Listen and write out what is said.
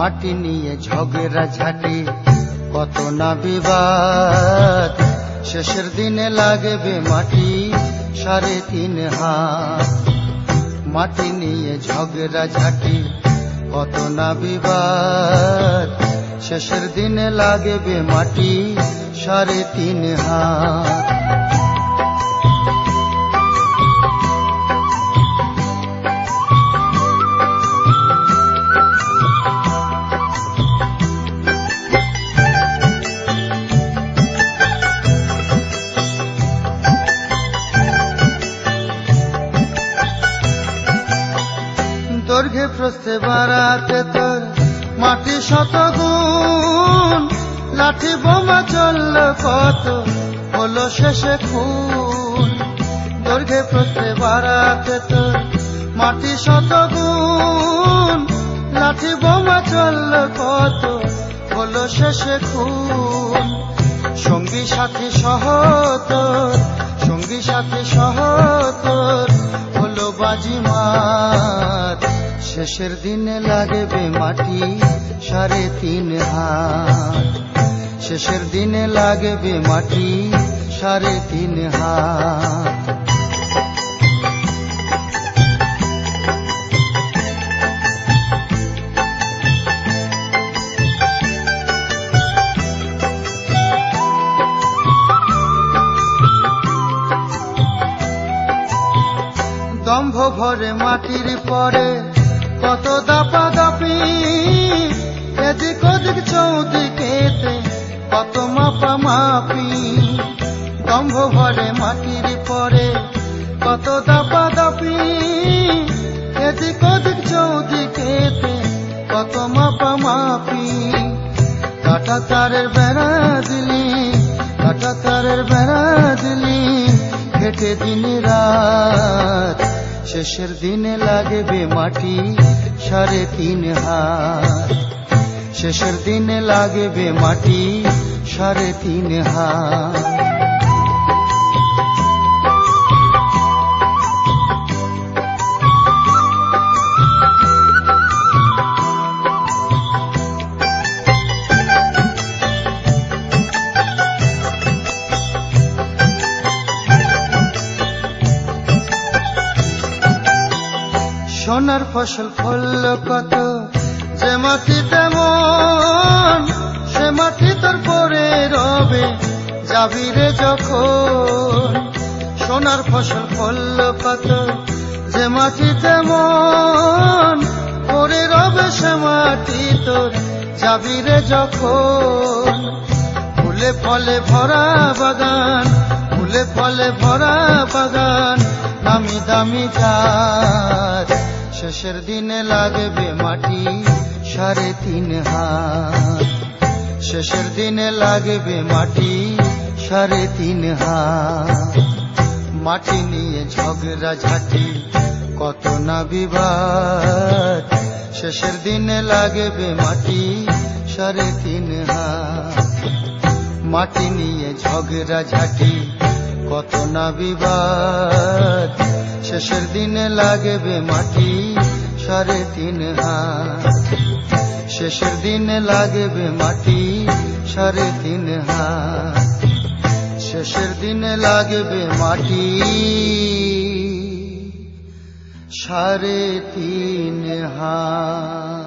মাটি নিয়ে ঝগড়া ঝাঁটি কত না বিবাদ, শেষের দিনে লাগবে মাটি 3.5 হাত। মাটি নিয়ে ঝগড়া ঝাঁটি কত না বিবাদ, শেষের দিনে লাগবে মাটি 3.5 হাত। দৈর্ঘ্যে প্রস্থে বাড়াতে তোর মাটি 100 গুণ, লাঠি বোমা চলল কত হলো শেষে খুন। দৈর্ঘ্যে প্রস্থে বাড়াতে তোর মাটি 100 গুণ, লাঠি বোমা চলল কত হলো শেষে খুন। সঙ্গী সাথী সহ তোর, সঙ্গী সাথী সহ তোর হলো বাজিমাত, শেষের দিনে লাগবে মাটি 3.5 হাত। শেষের দিনে লাগবে মাটি 3.5 হাত। দম্ভ ভরে মাটির পরে কত দাপাদাপি, এদিক ওদিক চৌদিকেতে কত মাপামাপি। দম্ভ ভরে মাটির পরে কত দাপাদাপি, এদিক ওদিক চৌদিকেতে কত মাপামাপি। কাটা তারের বেড়া দিলি, কাটা তারের বেড়া দিলি, খেটে দিন রাত, শেষের দিনে লাগবে মাটি 3.5 হাত। শেষের দিনে লাগবে মাটি 3.5 হাত। সোনার ফসল ফলল কত, যে মাটি তেমন সে মাটি তোর পরে রবে যাবি রে যখন। সোনার ফসল ফলল কত, যে মাটি তেমন পরে রবে সে মাটি তোর যাবি রে যখন। ফুলে ফলে ভরা বাগান, ফুলে ফলে ভরা বাগান, নামি দামি জাত, শেষের দিনে লাগবে মাটি 3.5 হাত। শেষের দিনে লাগবে মাটি 3.5 হাত। মাটি নিয়ে ঝগড়া ঝাঁটি কত না বিবাদ, শেষের দিনে লাগবে মাটি 3.5 হাত। মাটি নিয়ে ঝগড়া ঝাঁটি কত না বিবাদ, শেষের দিনে লাগবে মাটি 3.5 হাত। শেষের দিনে লাগবে মাটি 3.5 হাত। শেষের দিনে লাগবে মাটি 3.5 হাত।